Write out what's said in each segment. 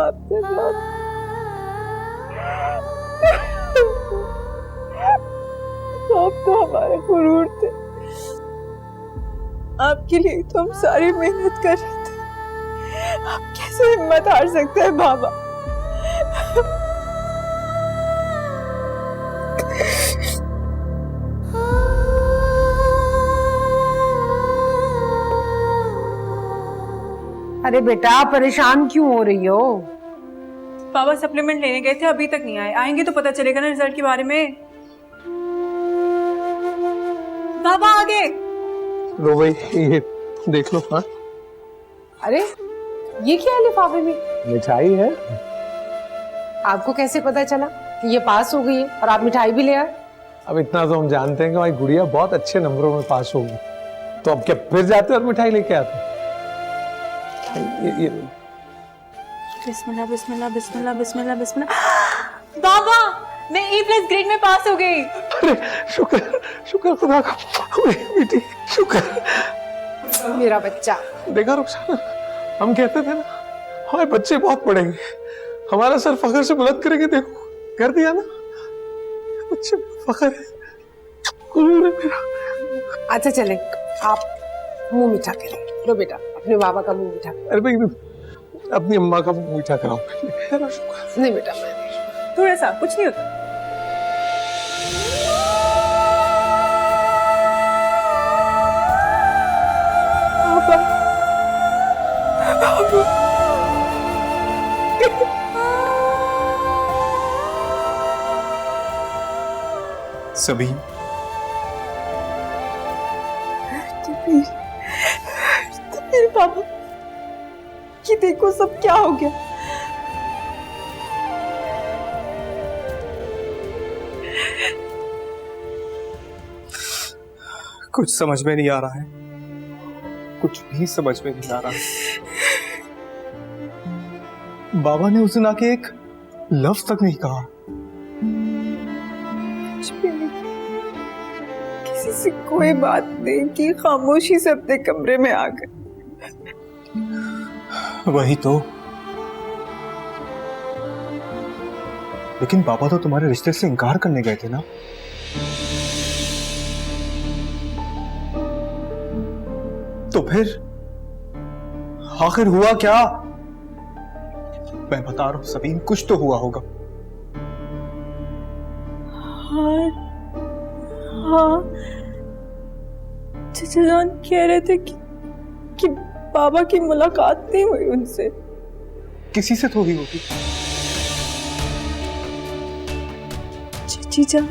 आपसे बाबा। आप तो हमारे गुरूर थे, आपके लिए तो हम सारी मेहनत कर रहे थे। आप कैसे हिम्मत हार सकते हैं बाबा? अरे बेटा, परेशान क्यों हो रही हो? बाबा सप्लीमेंट लेने गए थे, अभी तक नहीं आए। आएंगे तो पता चलेगा ना रिजल्ट के बारे में। बाबा आ गए। लो भाई, ये देख लो। हाँ, अरे ये क्या है लिफाफे में? मिठाई है। आपको कैसे पता चला कि ये पास हो गई है और आप मिठाई भी ले आए? अब इतना तो हम जानते हैं कि भाई गुड़िया बहुत अच्छे नंबरों में पास होगी, तो अब क्या फिर जाते और मिठाई लेके आते? ये बिस्मिल्लाह बिस्मिल्लाह बिस्मिल्लाह बिस्मिल्लाह बिस्मिल्लाह। बाबा, मैं A+ ग्रेड में पास हो गई। अरे शुक्र, शुक्र खुदा का। बेटी शुक्र। मेरा बच्चा। देखा रुखसाना, हम कहते थे ना हमारे बच्चे बहुत पढ़ेंगे, हमारा सर फखर से बुलंद करेंगे। देखो कर दिया ना, बच्चे फखर है, गुरूर है मेरा। अच्छा चले, आप मुंह मीठा करें। लो बेटा, अपने बाबा का मुंह मीठा। अरे भाई, अपनी अम्मा का मुंह मीठा कराओ। शुक्र। नहीं बेटा, थोड़ा सा, कुछ नहीं होता। सभी मेरे पापा, कि देखो सब क्या हो गया। कुछ समझ में नहीं आ रहा है, कुछ भी समझ में नहीं आ रहा है। बाबा ने उस दिन आके एक लफ्ज तक नहीं कहा। किसी से कोई बात नहीं की, खामोशी से अपने कमरे में आ गए। वही तो, लेकिन बाबा तो तुम्हारे रिश्ते से इनकार करने गए थे ना। तो फिर आखिर हुआ क्या? मैं बता रहा हूं सबीन, कुछ तो हुआ होगा। हाँ हाँ, चाचा जान कह रहे थे कि बाबा की मुलाकात नहीं हुई उनसे। किसी से तो हुई होगी। चाची जान,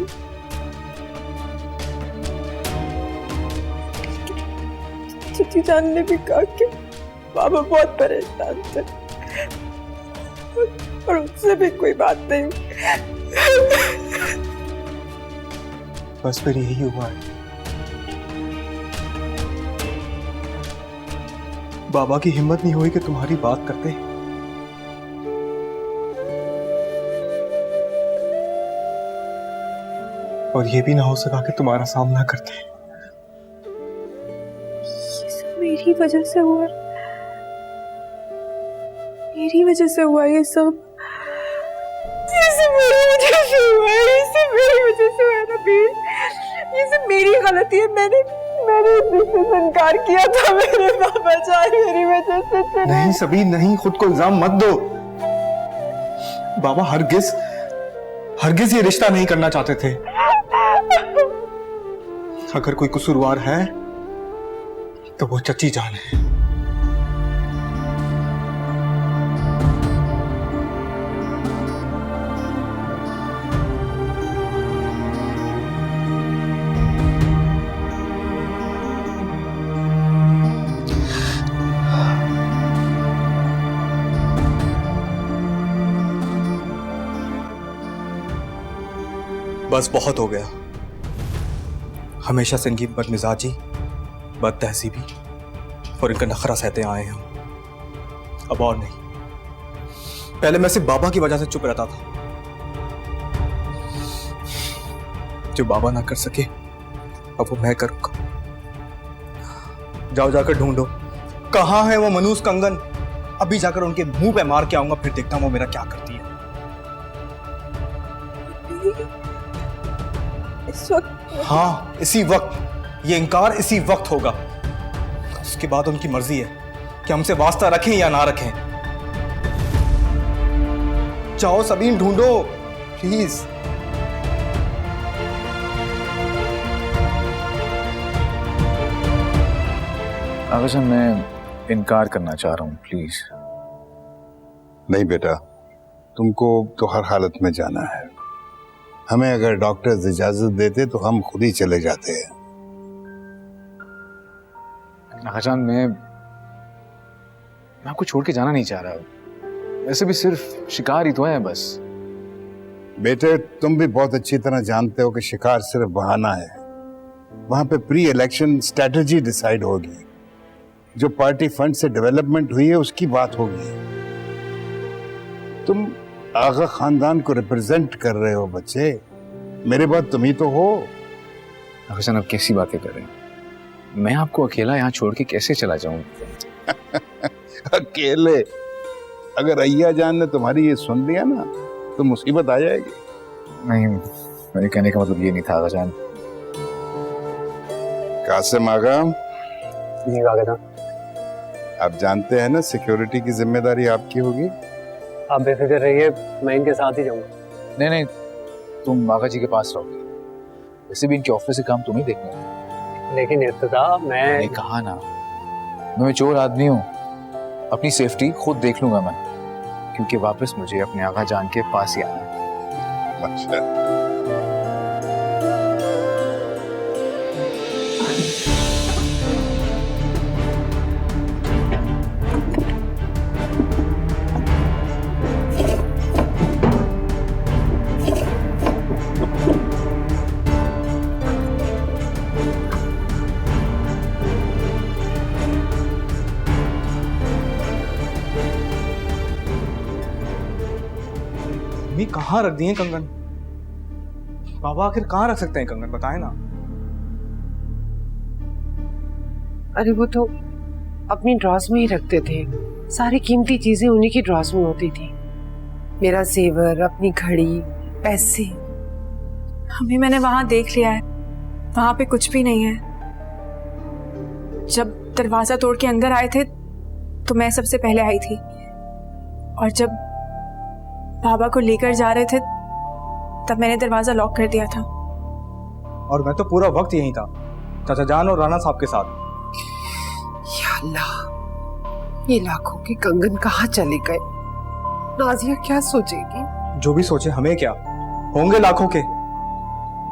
चाची जान ने भी कहा कि बाबा बहुत परेशान थे और उनसे भी कोई बात नहीं। बस फिर यही हुआ है। बाबा की हिम्मत नहीं हुई कि तुम्हारी बात करते। और ये भी ना हो सका कि तुम्हारा सामना करते। ये सब मेरी वजह से हुआ, मेरी वजह से हुआ ये सब। ये सब मेरी वजह से हुआ, ये सब मेरी वजह से हुआ नबील। ये सब मेरी गलती है। मैंने इससे इनकार किया था। मेरे पापा जान मेरी वजह से चले। नहीं सभी, नहीं, खुद को इल्जाम मत दो। बाबा हरगिज ये रिश्ता नहीं करना चाहते थे। अगर कोई कसूरवार है तो वो चची जान है। बस बहुत हो गया। हमेशा से इनकी बदमिजाजी, बद तहजीबी और इनका नखरा सहते आए हैं हम। अब और नहीं। पहले मैं सिर्फ बाबा की वजह से चुप रहता था। जो बाबा ना कर सके अब वो मैं करूंगा। जाओ जाकर ढूंढो, कहां है वो मनूस कंगन अभी जाकर उनके मुंह पे मार के आऊंगा, फिर देखता हूं वो मेरा क्या करती है। इस वक्त? हाँ, इसी वक्त। ये इनकार इसी वक्त होगा। उसके बाद उनकी मर्जी है कि हमसे वास्ता रखें या ना रखें। जाओ सबीन, ढूंढो प्लीज। आकाश, मैं इनकार करना चाह रहा हूँ, प्लीज। नहीं बेटा, तुमको तो हर हालत में जाना है। हमें अगर डॉक्टर्स इजाजत देते तो हम खुद ही चले जाते हैं। आकाश, मैं आपको छोड़ के जाना नहीं चाह रहा। वैसे भी सिर्फ शिकार ही तो है बस। बेटे, तुम भी बहुत अच्छी तरह जानते हो कि शिकार सिर्फ बहाना है। वहां पे प्री इलेक्शन स्ट्रेटजी डिसाइड होगी। जो पार्टी फंड से डेवलपमेंट हुई है उसकी बात होगी। तुम आगा खानदान को रिप्रेजेंट कर रहे हो बच्चे, मेरे बाद तुम ही तो हो। आकाश, अब कैसी बातें कर रहे हैं? मैं आपको अकेला यहाँ छोड़ के कैसे चला जाऊं? अकेले? अगर अय्या जान ने तुम्हारी ये सुन लिया ना तो मुसीबत आ जाएगी। नहीं, मेरे कहने का मतलब ये नहीं था आगा जान। कासिम आगा, जी आगा, आप जानते हैं ना सिक्योरिटी की जिम्मेदारी आपकी होगी। आप बेफिक्र रहिए, मैं इनके साथ ही जाऊंगा। नहीं नहीं, तुम आगा जी के पास रहोगे। वैसे भी इनके ऑफिस से काम तुम ही देखना है। लेकिन इर्तिजा, मैं कहा ना, मैं चोर आदमी हूँ। अपनी सेफ्टी खुद देख लूंगा मैं, क्योंकि वापस मुझे अपने आगा जान के पास ही आना है। अच्छा, मम्मी कहाँ रख दिए कंगन? बाबा आखिर कहाँ रख सकते हैं कंगन, बताए ना। अरे वो तो अपनी ड्रॉस में ही रखते थे। सारी कीमती चीजें उन्हीं की ड्रॉस में होती थी। मेरा जेवर, अपनी घड़ी, पैसे। हमें मैंने वहां देख लिया है, वहां पे कुछ भी नहीं है। जब दरवाजा तोड़ के अंदर आए थे तो मैं सबसे पहले आई थी, और जब बाबा को लेकर जा रहे थे तब मैंने दरवाजा लॉक कर दिया था। और मैं तो पूरा वक्त यहीं था, चाचा जान और राणा साहब के साथ। या अल्लाह, ये लाखों के कंगन कहाँ चले गए? नाजिया क्या सोचेगी? जो भी सोचे, हमें क्या, होंगे लाखों के।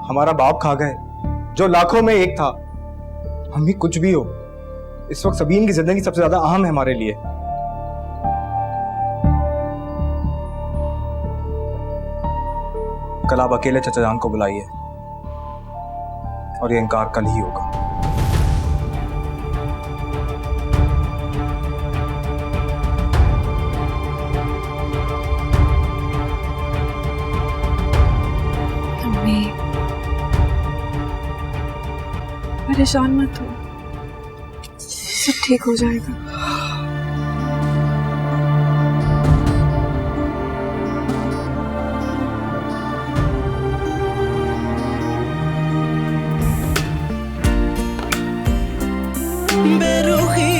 हमारा बाप खा गए जो लाखों में एक था। हम भी कुछ भी हो, इस वक्त सबीन की जिंदगी सबसे ज्यादा अहम है हमारे लिए। कल आप अकेले चाचा जान को बुलाइए, और ये इनकार कल ही होगा। मम्मी, परेशान मत हो, सब ठीक हो जाएगा। बेरुखी